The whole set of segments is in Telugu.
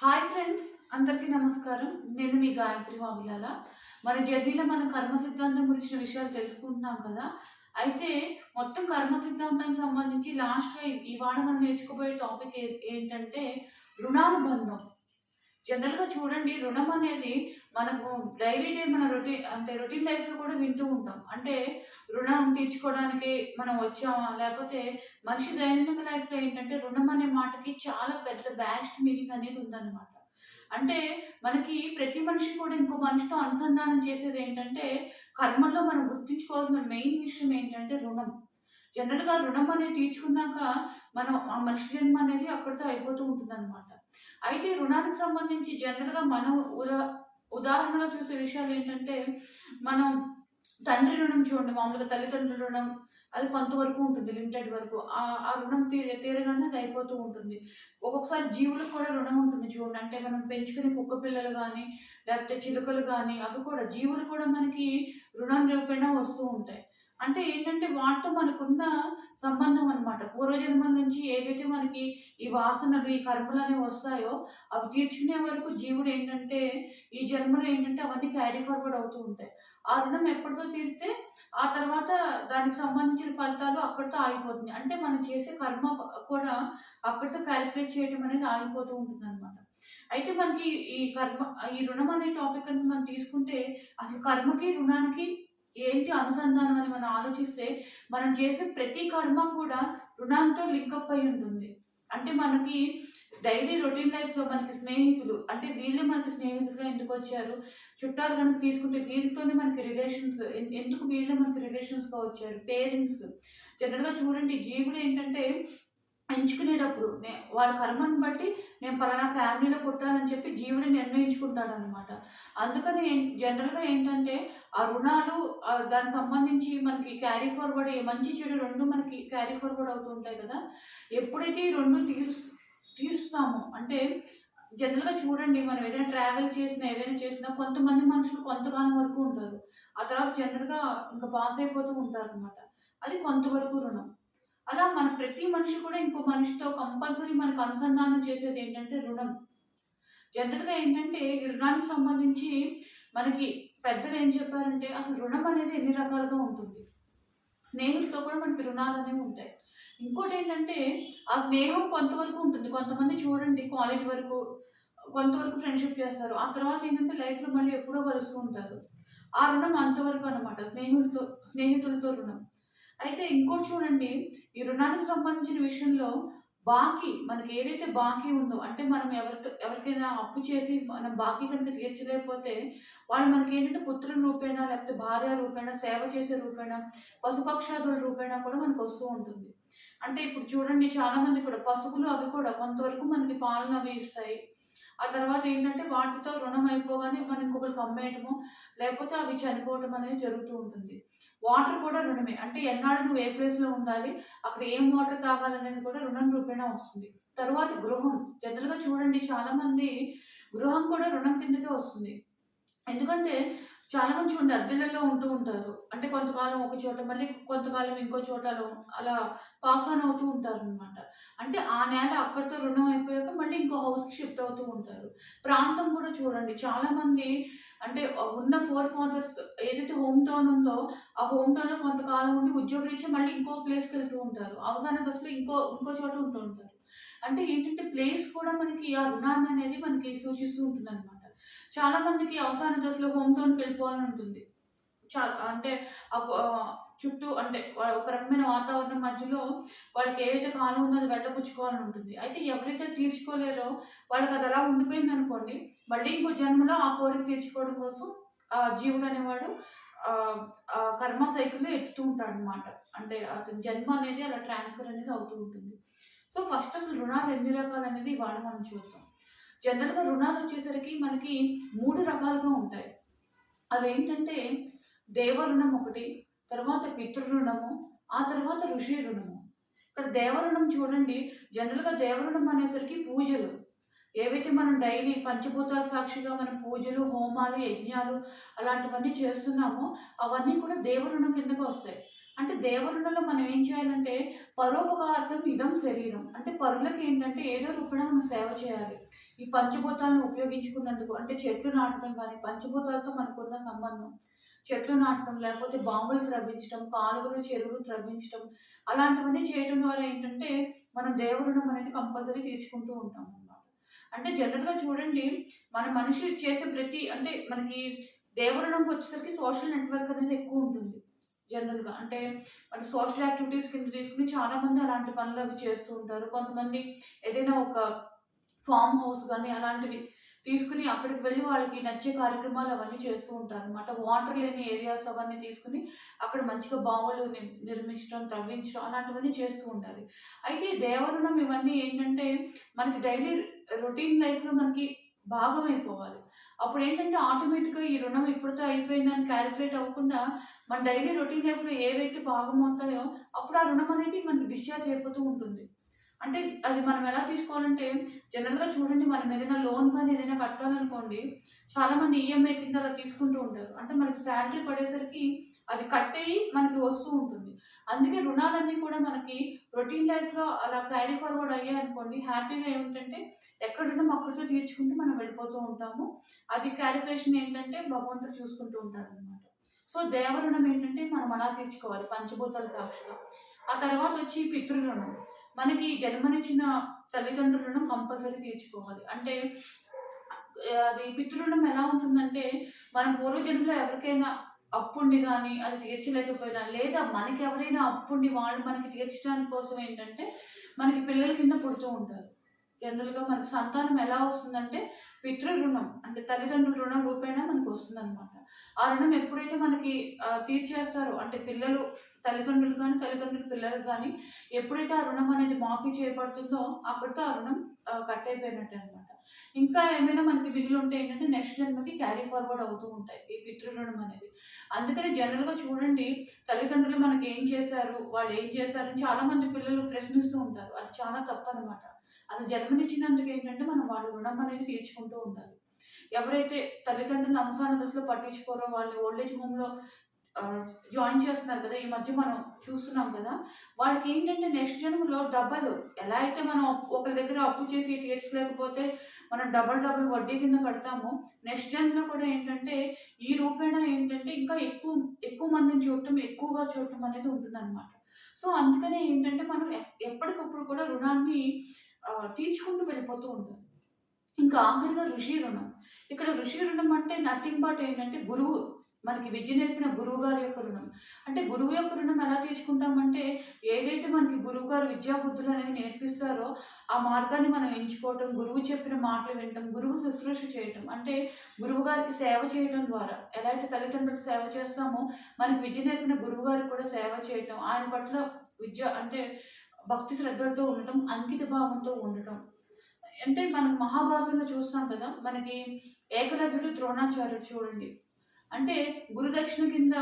హాయ్ ఫ్రెండ్స్, అందరికీ నమస్కారం. నేను మీ గాయత్రి వావిలాల. మన జర్నీలో మనం కర్మ సిద్ధాంతం గురించిన విషయాలు తెలుసుకుంటున్నాం కదా! అయితే మొత్తం కర్మ సిద్ధాంతానికి సంబంధించి లాస్ట్‌గా ఇవాళ మనం నేర్చుకోబోయే టాపిక్ ఏంటంటే రుణానుబంధం. జనరల్‌గా చూడండి, రుణం అనేది మనకు మన రొటీన్ లైఫ్‌లో కూడా వింటూ ఉంటాం. అంటే రుణం తీర్చుకోవడానికి మనం వచ్చామా? లేకపోతే మనిషి దైనందిన లైఫ్‌లో ఏంటంటే రుణం అనే మాటకి చాలా పెద్ద వ్యాస్ట్ మీనింగ్ అనేది ఉందన్నమాట. అంటే మనకి ప్రతి మనిషి కూడా ఇంకో మనిషితో అనుసంధానం చేసేదేంటంటే కర్మల్లో మనం గుర్తుంచుకోవాల్సిన మెయిన్ విషయం ఏంటంటే రుణం. జనరల్‌గా రుణం అనేది తీర్చుకున్నాక మనం ఆ మనిషి జన్మ అనేది అక్కడితో అయిపోతూ ఉంటుందన్నమాట. అయితే రుణానికి సంబంధించి జనరల్‌గా మనం ఉదాహరణగా చూసే విషయాలేంటంటే, మనం తండ్రి రుణం చూడండి, మామూలుగా తల్లిదండ్రుల రుణం అది కొంతవరకు ఉంటుంది, లిమిటెడ్ వరకు. ఆ రుణం తీరగానే అది అయిపోతూ ఉంటుంది. ఒక్కొక్కసారి జీవులకు కూడా రుణం ఉంటుంది చూడండి. అంటే మనం పెంచుకునే కుక్క పిల్లలు గానీ, లేకపోతే చిలుకలు గానీ, అవి కూడా జీవులు కూడా మనకి రుణం రూపేణా వస్తూ ఉంటాయి. అంటే ఏంటంటే వాటితో మనకున్న సంబంధం అనమాట. పూర్వజన్మల నుంచి ఏవైతే మనకి ఈ వాసనలు, ఈ కర్మలనేవి వస్తాయో, అవి తీర్చుకునే వరకు జీవుడేంటంటే, ఈ జన్మలో ఏంటంటే అవన్నీ క్యారీ ఫార్వర్డ్ అవుతూ ఉంటాయి. ఆ రుణం ఎప్పటితో తీరితే, ఆ తర్వాత దానికి సంబంధించిన ఫలితాలు అక్కడితో ఆగిపోతుంది. అంటే మనం చేసే కర్మ కూడా అక్కడితో కాలిక్యులేట్ చేయడం అనేది ఆగిపోతూ ఉంటుందనమాట. అయితే మనకి ఈ రుణం అనే టాపిక్ కనుక మనం తీసుకుంటే, అసలు కర్మకి, రుణానికి ఏంటి అనుసంధానం అని మనం ఆలోచిస్తే, మనం చేసే ప్రతి కర్మ కూడా రుణంతో లింకప్ అయి ఉంటుంది. అంటే మనకి డైలీ రొటీన్ లైఫ్‌లో మనకి స్నేహితులు అంటే వీళ్ళే మనకి స్నేహితులుగా ఎందుకొచ్చారు? చుట్టాలు గనుక తీసుకుంటే వీళ్ళతోనే మనకి రిలేషన్స్ ఎందుకు వీళ్ళే మనకి రిలేషన్స్‌గా వచ్చారు? పేరెంట్స్ జనరల్‌గా చూడండి, జీవుడేంటంటే ఎంచుకునేటప్పుడు వాళ్ళ కర్మను బట్టి నేను పలానా ఫ్యామిలీలో పుట్టాలని చెప్పి జీవుడు నిర్ణయించుకుంటాడనమాట. అందుకని జనరల్‌గా ఏంటంటే ఆ రుణాలు దానికి సంబంధించి మనకి క్యారీ ఫార్వర్డ్ మంచి చెడు 2 మనకి క్యారీ ఫార్వర్డ్ అవుతూ ఉంటాయి కదా! ఎప్పుడైతే ఈ 2 తీరుస్తామో అంటే జనరల్‌గా చూడండి, మనం ఏదైనా ట్రావెల్ చేసినా, ఏదైనా చేసినా కొంతమంది మనుషులు కొంతకాలం వరకు ఉంటారు. ఆ తర్వాత జనరల్‌గా ఇంక పాస్ అయిపోతూ ఉంటారనమాట. అది కొంతవరకు రుణం. అలా మన ప్రతి మనిషి కూడా ఇంకో మనిషితో కంపల్సరీ మనకు అనుసంధానం చేసేదేంటంటే రుణం. జనరల్‌గా ఏంటంటే ఈ రుణానికి సంబంధించి మనకి పెద్దలు ఏం చెప్పారంటే అసలు రుణం అనేది ఎన్ని రకాలుగా ఉంటుంది. స్నేహితులతో కూడా మనకి రుణాలనేవి ఉంటాయి. ఇంకోటేంటంటే ఆ స్నేహం కొంతవరకు ఉంటుంది. కొంతమంది చూడండి, కాలేజీ వరకు కొంతవరకు ఫ్రెండ్‌షిప్ చేస్తారు. ఆ తర్వాత ఏంటంటే లైఫ్‌లో మళ్ళీ ఎప్పుడో కలుస్తూ ఉంటారు. ఆ రుణం అంతవరకు అనమాట. స్నేహితులతో రుణం. అయితే ఇంకోటి చూడండి, ఈ రుణానికి సంబంధించిన విషయంలో మనకేదైతే బాకీ ఉందో, అంటే మనం ఎవరికైనా అప్పు చేసి మనం బాకీ కనుక తీర్చలేకపోతే, వాళ్ళు మనకేంటంటే పుత్రుల రూపేణా, లేకపోతే భార్య రూపేణా, సేవ చేసే రూపేణా, పశుపక్షాదుల రూపేణా కూడా మనకొస్తూ ఉంటుంది. అంటే ఇప్పుడు చూడండి, చాలామంది కూడా పశువులు అవి కూడా కొంతవరకు మనకి పాలనవి ఇస్తాయి. ఆ తర్వాత ఏంటంటే వాటితో రుణం అయిపోగానే మనం ఇంకొకళ్ళకి అమ్మేయటమో, లేకపోతే అవి చనిపోవటం అనేది జరుగుతూ ఉంటుంది. వాటర్ కూడా రుణమే. అంటే ఎన్నాడు నువ్వు ఏ ప్లేస్‌లో ఉండాలి, అక్కడ ఏం వాటర్ తాగాలనేది కూడా రుణం రూపేణా వస్తుంది. తరువాత గృహం. జనరల్‌గా చూడండి, చాలామంది గృహం కూడా రుణం కిందకే వస్తుంది. ఎందుకంటే చాలామంది చూడండి అద్దెలలో ఉంటూ ఉంటారు. అంటే కొంతకాలం ఒక చోట, మళ్ళీ కొంతకాలం ఇంకో చోటలో అలా పాస్ ఆన్ అవుతూ ఉంటారనమాట. అంటే ఆ నేల అక్కడితో రుణం అయిపోయాక మళ్ళీ ఇంకో హౌస్‌కి షిఫ్ట్ అవుతూ ఉంటారు. ప్రాంతం కూడా చూడండి, చాలామంది అంటే ఉన్న ఫోర్ ఫాదర్స్ ఏదైతే హోమ్ టౌన్ ఉందో, ఆ హోమ్ టౌన్‌లో కొంతకాలం ఉండి ఉద్యోగరీత్యా మళ్ళీ ఇంకో ప్లేస్‌కెళ్తూ ఉంటారు. అవసాన దశలో ఇంకో చోట ఉంటూ ఉంటారు. అంటే ఏంటంటే ప్లేస్ కూడా మనకి ఆ రుణాన్ననేది మనకి సూచిస్తూ ఉంటుందనమాట. చాలా మందికి అవసాన దశలో హోమ్ టౌన్‌కెళ్ళిపోవాలని ఉంటుంది. అంటే చుట్టూ అంటే ఒక రకమైన వాతావరణం మధ్యలో వాళ్ళకి ఏవైతే కాలం ఉందో అది వెళ్ళబుచ్చుకోవాలని ఉంటుంది. అయితే ఎవరైతే తీర్చుకోలేరో వాళ్ళకది అలా ఉండిపోయిందనుకోండి, మళ్ళీ ఇంకో జన్మలో ఆ కోరిక తీర్చుకోవడం కోసం జీవుడనేవాడు కర్మ సైకిల్‌లో ఎత్తుతూ ఉంటాడనమాట. అంటే అతని జన్మ అనేది అలా ట్రాన్స్‌ఫర్ అనేది అవుతూ ఉంటుంది. సో, ఫస్ట్ అసలు రుణాలు ఎన్ని రకాలనేది ఇవాళ మనం చూద్దాం. జనరల్‌గా రుణాలొచ్చేసరికి మనకి 3 రకాలుగా ఉంటాయి. అవేంటంటే దేవ రుణం ఒకటి, తర్వాత పితృ రుణము, ఆ తర్వాత ఋషి రుణము. ఇక్కడ దేవ రుణం చూడండి, జనరల్‌గా దేవ రుణం అనేసరికి పూజలు. ఏవైతే మనం డైలీ పంచభూతాల సాక్షిగా మనం పూజలు, హోమాలు, యజ్ఞాలు అలాంటివన్నీ చేస్తున్నామో అవన్నీ కూడా దేవ రుణం కిందకు వస్తాయి. అంటే దేవరులలో మనం ఏం చేయాలంటే పరోపకారార్థం ఇదం శరీరం. అంటే పరులకి ఏంటంటే ఏదో రూపేణ మనం సేవ చేయాలి. ఈ పంచభూతాలను ఉపయోగించుకున్నందుకు అంటే చెట్లు నాటడం గానీ, పంచభూతాలతో మనకున్న సంబంధం. చెట్లు నాటడం, లేకపోతే బాంబులు త్రవ్వించడం, కాలువలు, చెరువులు త్రవ్వించడం అలాంటివన్నీ చేయటం ద్వారా ఏంటంటే మనం దేవ రుణం అనేది కంపల్సరీ తీర్చుకుంటూ ఉంటామనమాట. అంటే జనరల్‌గా చూడండి మన మనిషి చేసే ప్రతి అంటే మనకి దేవ రుణంకొచ్చేసరికి సోషల్ నెట్‌వర్క్ అనేది ఎక్కువుంటుంది. జనరల్‌గా. అంటే మన సోషల్ యాక్టివిటీస్ కింద తీసుకొని చాలామంది అలాంటి పనులవి చేస్తూ ఉంటారు. కొంతమంది ఏదైనా ఒక ఫార్మ్ హౌస్ గాని అలాంటివి తీసుకొని అక్కడికి వెళ్లి వాళ్ళకి నచ్చే కార్యక్రమాలు అవన్నీ చేస్తూ ఉంటారనమాట. వాటర్ లేని ఏరియాస్ అవన్నీ తీసుకొని అక్కడ మంచిగా బావులు నిర్మించడం, తవ్వించడం అలాంటివన్నీ చేస్తూ ఉండాలి. అయితే దేవరుణం ఇవన్నీ ఏంటంటే మనకి డైలీ రొటీన్ లైఫ్‌లో మనకి భాగమైపోవాలి. అప్పుడేంటంటే ఆటోమేటిక్‌గా ఈ రుణం ఇప్పటితో అయిపోయిందని కాలిక్యులేట్ అవ్వకుండా మన డైలీ రొటీన్ లైఫ్‌లో ఏవైతే భాగమవుతాయో అప్పుడు ఆ రుణం అనేది మనకి డిశ్చార్జ్ అయిపోతూ ఉంటుంది. అంటే అది మనం ఎలా తీసుకోవాలంటే జనరల్‌గా చూడండి మనం ఏదైనా లోన్ గాని ఏదైనా కట్టాలనుకోండి, చాలామంది ఈఎంఐ కింద అలా తీసుకుంటూ ఉంటారు. అంటే మనకి సాలరీ పడేసరికి అది కట్ అయ్యి మనకి వస్తూ ఉంటుంది. అందుకే రుణాలన్నీ కూడా మనకి రొటీన్ లైఫ్‌లో అలా క్యారీ ఫార్వర్డ్ అయ్యాయనుకోండి హ్యాపీగా ఏమిటంటే ఎక్కడున్నామో అక్కడితో తీర్చుకుంటూ మనం వెళ్ళిపోతూ ఉంటాము. అది కాలిక్యులేషన్ ఏంటంటే భగవంతుడు చూసుకుంటూ ఉంటాడనమాట. సో, దేవ రుణం ఏంటంటే మనం అలా తీర్చుకోవాలి పంచభూతాల సాక్షిగా. ఆ తర్వాతొచ్చి పితృ రుణం. మనకి జన్మనిచ్చిన తల్లిదండ్రులను కంపల్సరీ తీర్చుకోవాలి. అంటే అది పితృ రుణం ఎలా ఉంటుందంటే, మనం పూర్వజన్మలో ఎవరికైనా అప్పుండి గాని, అది తీర్చలేకపోయినా, లేదా మనకెవరైనా అప్పుండి వాళ్ళు మనకి తీర్చడానికి కోసం ఏంటంటే, మనకి పిల్లల కింద పుడుతూ ఉంటారు. జనరల్‌గా మనకు సంతానం ఎలా వస్తుందంటే, పితృ రుణం అంటే తల్లిదండ్రుల రుణం రూపేణా మనకొస్తుందనమాట. ఆ రుణం ఎప్పుడైతే మనకి తీర్చేస్తారో అంటే పిల్లలు తల్లిదండ్రులు గాని, తల్లిదండ్రులు పిల్లలకు గాని ఎప్పుడైతే ఆ రుణం అనేది మాఫీ చేయబడుతుందో అక్కడితో ఆ రుణం కట్ అయిపోయినట్టే అనమాట. ఇంకా ఏమైనా మనకి మిగిలుంటే ఏంటంటే నెక్స్ట్ జన్మకి క్యారీ ఫార్వర్డ్ అవుతూ ఉంటాయి. ఈ పితృ రుణం అనేది. అందుకని జనరల్‌గా చూడండి తల్లిదండ్రులు మనకేం చేశారు? వాళ్ళేం చేశారని చాలామంది పిల్లలు ప్రశ్నిస్తూ ఉంటారు. అది చాలా తప్పనమాట. అసలు జన్మనిచ్చినందుకు ఏంటంటే మనం వాళ్ళ రుణం అనేది తీర్చుకుంటూ ఉండాలి. ఎవరైతే తల్లిదండ్రులను అవసాన దశలో పట్టించుకోరో వాళ్ళు ఓల్డ్ ఏజ్ హోమ్‌లో ఆహ్, జాయిన్ చేస్తున్నారు కదా! ఈ మధ్య మనం చూస్తున్నాం కదా! వాళ్ళకేంటంటే నెక్స్ట్ జన్మలో డబల్ ఎలా అయితే మనం ఒకళ్ళ దగ్గర అప్పు చేసి తీర్చలేకపోతే మనం డబుల్ వడ్డీ కింద కడతామో, నెక్స్ట్ జన్మలో కూడా ఏంటంటే ఈ రూపేణా ఏంటంటే ఇంకా ఎక్కువ మందిని చూడటం, ఎక్కువగా చూడటం అనేది ఉంటుందనమాట. సో, అందుకనే ఏంటంటే మనం ఎప్పటికప్పుడు కూడా రుణాన్ని తీర్చుకుంటూ వెళ్ళిపోతూ ఉండాలి. ఇంకా ఆఖరిగా ఋషి రుణం. ఇక్కడ ఋషి రుణం అంటే నథింగ్ బట్ ఏంటంటే గురువు. మనకి విద్య నేర్పిన గురువు గారి యొక్క రుణం. అంటే గురువు యొక్క రుణం ఎలా తీర్చుకుంటామంటే, ఏదైతే మనకి గురువుగారు విద్యా బుద్ధులనేవి నేర్పిస్తారో, ఆ మార్గాన్ని మనం ఎంచుకోవటం, గురువు చెప్పిన మాటలు వినటం, గురువు శుశ్రూష చేయటం. అంటే గురువుగారికి సేవ చేయటం ద్వారా ఎలా అయితే తల్లిదండ్రులకు సేవ చేస్తామో, మనకి విద్య నేర్పిన గురువుగారికి కూడా సేవ చేయటం, ఆయన పట్ల విద్య అంటే భక్తి శ్రద్ధలతో ఉండటం, అంకిత భావంతో ఉండటం. అంటే మనం మహాభారతంలో చూస్తాం కదా! మనకి ఏకలవ్యుడు, ద్రోణాచార్యుడు చూడండి. అంటే గురుదక్షిణ కింద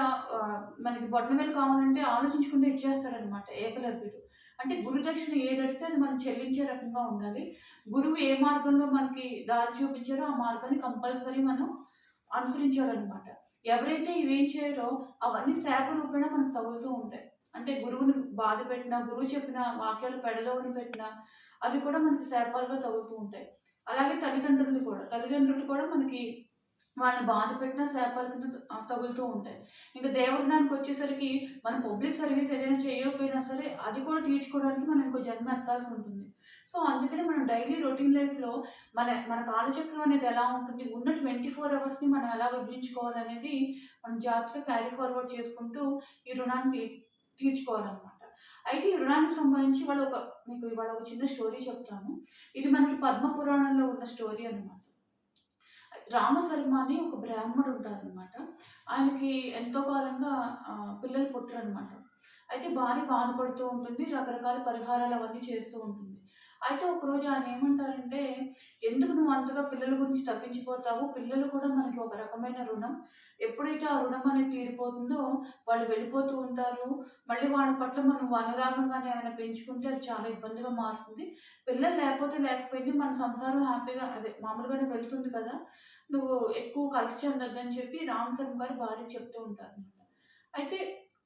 మనకి బొటనవేలు కావాలంటే ఆలోచించకుండా ఇచ్చేస్తాడనమాట ఏకలవ్యుడు. అంటే గురుదక్షిణ ఏదడిగితే అది మనం చెల్లించే రకంగా ఉండాలి. గురువు ఏ మార్గంలో మనకి దారి చూపించారో ఆ మార్గాన్ని కంపల్సరీ మనం అనుసరించాలనమాట. ఎవరైతే ఇవేం చేయరో అవన్నీ శాప రూపేణా మనకు తగులుతూ ఉంటాయి. అంటే గురువుని బాధ పెట్టినా, గురువు చెప్పిన వాక్యాలు పెడదవని పెట్టినా అవి కూడా మనకి శాపాలుగా తగులుతూ ఉంటాయి. అలాగే తల్లిదండ్రులది కూడా. తల్లిదండ్రులు కూడా మనకి వాళ్ళని బాధ పెట్టినా శాపాల కింద తగులుతూ ఉంటాయి. ఇంక దేవుడినానికొచ్చేసరికి మనం పబ్లిక్ సర్వీస్ ఏదైనా చేయకపోయినా సరే, అది కూడా తీర్చుకోవడానికి మనం ఇంకో జన్మ ఎత్తాల్సి ఉంటుంది. సో, అందుకనే మనం డైలీ రొటీన్ లైఫ్‌లో మన కాలచక్రం అనేది ఎలా ఉంటుంది, ఉన్న 24 అవర్స్‌ని మనం ఎలా విభజించుకోవాలనేది మనం జాగ్రత్తగా క్యారీ ఫార్వర్డ్ చేసుకుంటూ ఈ రుణాన్ని తీర్చుకోవాలనమాట. అయితే ఈ రుణానికి సంబంధించి మీకు ఇవాళ ఒక చిన్న స్టోరీ చెప్తాను. ఇది మనకి పద్మ పురాణంలో ఉన్న స్టోరీ అనమాట. రామశర్మ అని ఒక బ్రాహ్మడు ఉంటారనమాట. ఆయనకి ఎంతో కాలంగా పిల్లలు పుట్టరనమాట. అయితే భార్య బాధపడుతూ ఉంటుంది. రకరకాల పరిహారాలు అవన్నీ చేస్తూ ఉంటుంది. అయితే ఒకరోజు ఆయన ఏమంటారంటే, "ఎందుకు నువ్వు అంతగా పిల్లల గురించి తప్పించిపోతావు? పిల్లలు కూడా మనకి ఒక రకమైన రుణం. ఎప్పుడైతే ఆ రుణం అనేది తీరిపోతుందో వాళ్ళు వెళ్ళిపోతూ ఉంటారు. మళ్ళీ వాళ్ళ పట్ల మనం అనురాగం గాని ఏమైనా పెంచుకుంటే అది చాలా ఇబ్బందిగా మారుతుంది. పిల్లలు లేకపోతే లేకపోయింది మన సంసారం హ్యాపీగా అదే మామూలుగానే వెళ్తుంది కదా! నువ్వు ఎక్కువ కలిసి చెందొద్దని చెప్పి రామ్ చరణ్ గారు భార్యకి చెప్తూ ఉంటారనమాట. అయితే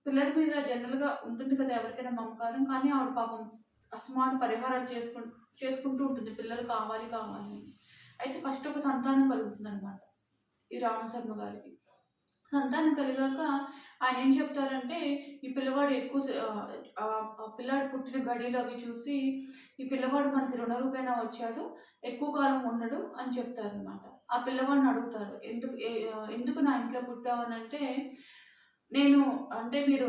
పిల్లల మీద జనరల్‌గా ఉంటుంది కదా! ఎవరికైనా మమకారం. కానీ ఆవిడ పాపం అస్తమాను పరిహారాలు చేసుకుంటూ ఉంటుంది. పిల్లలు కావాలి, కావాలి అని. అయితే ఫస్ట్ ఒక సంతానం కలుగుతుందనమాట. ఈ రామశర్మ గారికి. సంతానం కలిగాక ఆయనేం చెప్తారంటే, ఈ పిల్లవాడు ఆ పిల్లాడు పుట్టిన గడియలు అవి చూసి, ఈ పిల్లవాడు మనకి రుణరూపేణా వచ్చాడు, ఎక్కువ కాలం ఉండడు అని చెప్తారనమాట. ఆ పిల్లవాడిని అడుగుతారు. ఎందుకు నా ఇంట్లో పుట్టావు అనంటే, నేను అంటే మీరు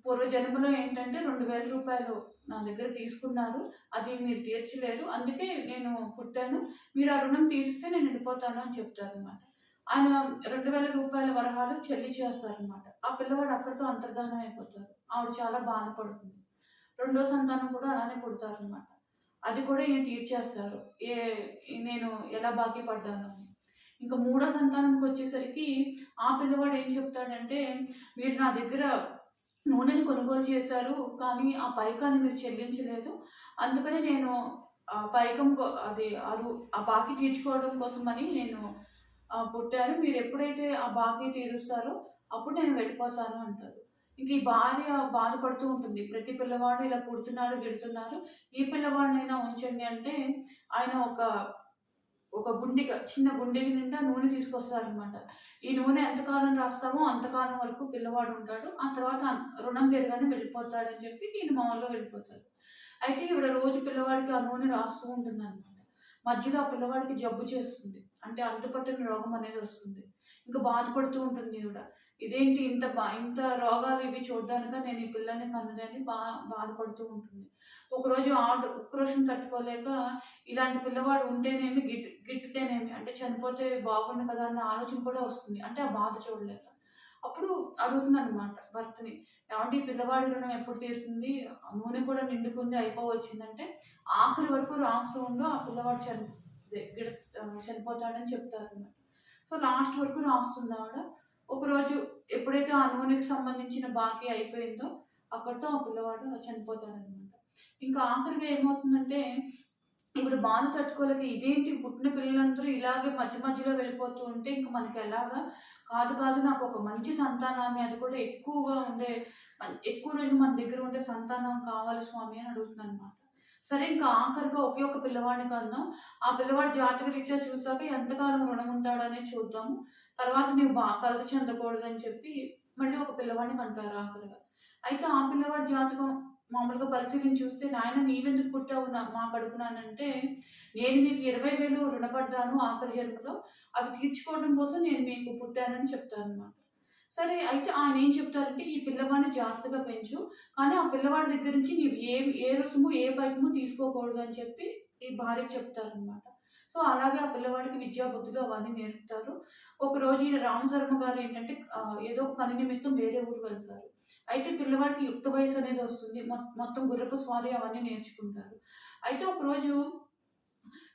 పూర్వజన్మలో ఏంటంటే రూ. 2000 నా దగ్గర తీసుకున్నారు. అది మీరు తీర్చలేరు. అందుకే నేను పుట్టాను. మీరు ఆ రుణం తీరిస్తే నేను వెళ్ళిపోతాను అని చెప్తారనమాట. ఆయన రూ. 2000 వరహాలు చెల్లించేస్తారనమాట. ఆ పిల్లవాడు అక్కడితో అంతర్ధానం అయిపోతారు. ఆవిడ చాలా బాధపడుతుంది. రెండో సంతానం కూడా అలానే పుడతారనమాట. అది కూడా ఈయన తీర్చేస్తారు. ఏ నేను ఎలా బాకీ పడ్డాను అని. ఇంకా మూడో సంతానంకొచ్చేసరికి ఆ పిల్లవాడు ఏం చెప్తాడంటే, "మీరు నా దగ్గర నూనెని కొనుగోలు చేశారు. కానీ ఆ పైకాన్ని మీరు చెల్లించలేదు. అందుకని నేను పైకం అది ఆ బాకీ తీర్చుకోవడం కోసమని నేను పుట్టాను. మీరెప్పుడైతే ఆ బాకీ తీరుస్తారో అప్పుడు నేను వెళ్ళిపోతాను" అంటారు. ఇంక ఈ భార్య బాధపడుతూ ఉంటుంది. ప్రతి పిల్లవాడు ఇలా పుడుతున్నాడు, గిడుతున్నారు. ఈ పిల్లవాడినైనా ఉంచండి అంటే ఆయన ఒక చిన్న గుండిగ నిండా నూనె తీసుకొస్తారనమాట. ఈ నూనె ఎంతకాలం రాస్తామో అంతకాలం వరకు పిల్లవాడు ఉంటాడు. ఆ తర్వాత రుణం తీరగానే వెళ్ళిపోతాడని చెప్పి ఈయన మామూలుగా వెళ్ళిపోతారు. అయితే ఈవిడ రోజు పిల్లవాడికి ఆ నూనె రాస్తూ ఉంటుందనమాట. మధ్యలో ఆ పిల్లవాడికి జబ్బు చేస్తుంది. అంటే అంతుపట్టని రోగం అనేది వస్తుంది. ఇంక బాధపడుతూ ఉంటుంది ఈవిడ. ఇదేంటి ఇంత రోగాలు ఇవి చూడ్డానికా నేను ఈ పిల్లని కన్నదని బాధపడుతూ ఉంటుంది. ఒకరోజు ఆవిడ ఉక్రోషం తట్టుకోలేక ఇలాంటి పిల్లవాడు ఉంటేనేమి గిట్టితేనేమి అంటే చనిపోతే బాగుండు కదా అన్న ఆలోచన కూడా వస్తుంది. అంటే ఆ బాధ చూడలేక. అప్పుడు అడుగుతుందనమాట భర్తని. ఏవండీ ఈ పిల్లవాడి రుణం ఎప్పుడు తీరుతుంది? ఆ నూనె కూడా నిండుకుంది అయిపోవచ్చిందంటే, ఆఖరి వరకు రాస్తూ ఉండు ఆ పిల్లవాడు చనిపోతాడని చెప్తారనమాట. సో లాస్ట్ వరకు రాస్తుందావిడ. ఒకరోజు ఎప్పుడైతే ఆ నూనెకి సంబంధించిన బాకీ అయిపోయిందో, అక్కడితో ఆ పిల్లవాడు చనిపోతాడనమాట. ఇంకా ఆఖరిగా ఏమవుతుందంటే, ఈవిడ బాధ తట్టుకోలేక ఇదేంటి పుట్టిన పిల్లలందరూ ఇలాగే మధ్య మధ్యలో వెళ్ళిపోతూ ఉంటే ఇంక మనకెలాగా? కాదు నాకొక మంచి సంతానాన్ని అది కూడా ఎక్కువ రోజులు మన దగ్గర ఉండే సంతానం కావాలి స్వామి అని అడుగుతుందనమాట. సరే ఇంకా ఆఖరిగా ఒకే ఒక పిల్లవాడిని కన్నాం. ఆ పిల్లవాడి జాతక రీత్యా చూసాక ఎంతకాలం రుణం ఉంటాడనేది చూద్దాము. తర్వాత నీవు కలత చెందకూడదని చెప్పి మళ్ళీ ఒక పిల్లవాడిని కంటారు ఆఖరిగా. అయితే ఆ పిల్లవాడి జాతకం మామూలుగా పరిశీలించి చూస్తే, "నాయన నీవెందుకు పుట్టావు మా కడుపున" అనంటే, "నేను మీకు 20,000 రుణపడ్డాను ఆఖరి జన్మలో. అవి తీర్చుకోవడం కోసం నేను మీకు పుట్టానని" చెప్తారనమాట. సరే అయితే ఆయనేం చెప్తారంటే, "ఈ పిల్లవాడిని జాగ్రత్తగా పెంచు. కానీ ఆ పిల్లవాడి దగ్గర నుంచి నీవు ఏ రుసుము, ఏ పైకము తీసుకోకూడదు" అని చెప్పి ఈ భార్యకి చెప్తారనమాట. సో, అలాగే ఆ పిల్లవాడికి విద్యా బుద్ధులు అవన్నీ నేర్పుతారు. ఒకరోజు ఈయన రామశర్మ గారేంటంటే ఏదో ఒక పని నిమిత్తం వేరే ఊరు వెళ్తారు. అయితే పిల్లవాడికి యుక్త వయసు అనేది వస్తుంది. మొత్తం గుర్రపు స్వారీ అవన్నీ నేర్చుకుంటారు. అయితే ఒకరోజు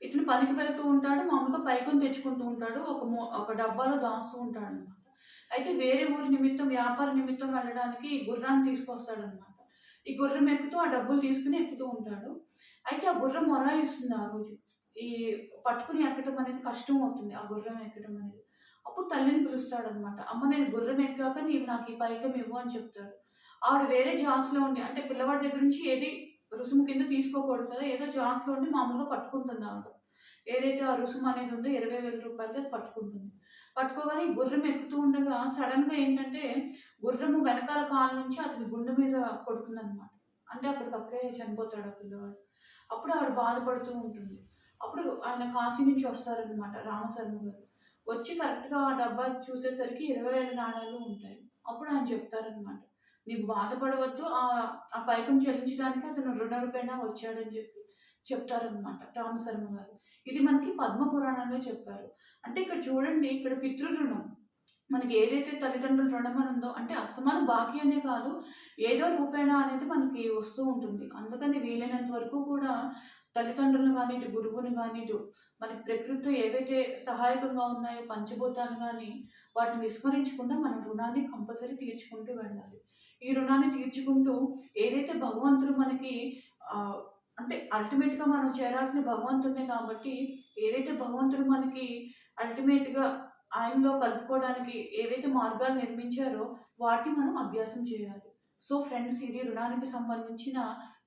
ఇతను పనికి వెళ్తూ ఉంటాడు. మామూలుగా పైకం తెచ్చుకుంటూ ఉంటాడు. ఒక డబ్బాలో దాస్తూ ఉంటాడనమాట. అయితే వేరే ఊరి నిమిత్తం, వ్యాపార నిమిత్తం వెళ్ళడానికి ఈ గుర్రాన్ని తీసుకొస్తాడనమాట. ఈ గుర్రం ఎక్కుతూ ఆ డబ్బులు తీసుకొని ఎక్కుతూ ఉంటాడు. అయితే ఆ గుర్రం మొరాయిస్తుంది ఆ రోజు. ఈ పట్టుకొని ఎక్కటం అనేది కష్టం అవుతుంది. ఆ గుర్రం ఎక్కడం అనేది. అప్పుడు తల్లిని పిలుస్తాడనమాట. "అమ్మ నేను గుర్రం ఎక్కాక నీవు నాకు ఈ పైకం ఇవ్వు" అని చెప్తాడు. ఆవిడ వేరే జాస్‌లో ఉండి అంటే పిల్లవాడి దగ్గర నుంచి ఏది రుసుము కింద తీసుకోకూడదు కదా! ఏదో జాస్‌లో ఉండి మామూలుగా పట్టుకుంటుంది ఆవిడ. ఏదైతే ఆ రుసుము అనేది ఉందో రూ. 20,000 అది పట్టుకుంటుంది. పట్టుకోగానే ఈ గుర్రం ఎక్కుతూ ఉండగా సడెన్‌గా ఏంటంటే గుర్రము వెనకాల కాలు నుంచి అతని గుండె మీద కొడుతుందనమాట. అంటే అప్పటికప్పుడే చనిపోతాడు ఆ పిల్లవాడు. అప్పుడు ఆవిడ బాధపడుతూ ఉంటుంది. అప్పుడు ఆయన కాశీ నుంచి వస్తారనమాట రామశర్మ గారు. వచ్చి కరెక్ట్‌గా ఆ డబ్బా చూసేసరికి 20,000 నాణాలు ఉంటాయి. అప్పుడు ఆయన చెప్తారనమాట. "నీవు బాధపడవద్దు. ఆ పైకం చెల్లించడానికి అతను రుణరూపేణా వచ్చాడని" చెప్పి చెప్తారనమాట రామశర్మ గారు. ఇది మనకి పద్మ పురాణంలో చెప్పారు. అంటే ఇక్కడ చూడండి ఇక్కడ పితృ రుణం. మనకి ఏదైతే తల్లిదండ్రుల రుణం అని ఉందో అంటే అస్తమానం బాకీ అనే కాదు, ఏదో రూపేణా అనేది మనకి వస్తూ ఉంటుంది. అందుకని వీలైనంత వరకు కూడా తల్లిదండ్రులను గాని, ఇటు గురువుని గాని, ఇటు మనకి ప్రకృతితో ఏవైతే సహాయకంగా ఉన్నాయో పంచభూతాలు గాని, వాటిని విస్మరించకుండా మన రుణాన్ని కంపల్సరీ తీర్చుకుంటూ వెళ్ళాలి. ఈ రుణాన్ని తీర్చుకుంటూ ఏదైతే భగవంతుడు మనకి ఆహ్, అంటే అల్టిమేట్‌గా మనం చేరాల్సింది భగవంతుడినే కాబట్టి, ఏదైతే భగవంతుడు మనకి అల్టిమేట్‌గా ఆయనలో కలుపుకోవడానికి ఏవైతే మార్గాలు నిర్మించారో వాటిని మనం అభ్యాసం చేయాలి. సో ఫ్రెండ్స్, ఇది రుణానికి సంబంధించిన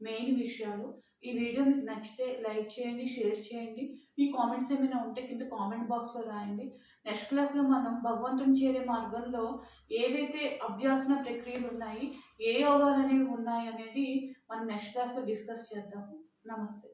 మెయిన్ విషయాలు. ఈ వీడియో మీకు నచ్చితే లైక్ చేయండి, షేర్ చేయండి. మీ కామెంట్స్ ఏమైనా ఉంటే కింద కామెంట్ బాక్స్‌లో రాయండి. నెక్స్ట్ క్లాస్‌లో మనం భగవంతుని చేరే మార్గంలో ఏవైతే అభ్యాసన ప్రక్రియలు ఉన్నాయి, ఏ యోగాలనేవి ఉన్నాయి అనేది మనం నెక్స్ట్ క్లాస్‌లో డిస్కస్ చేద్దాం. నమస్తే.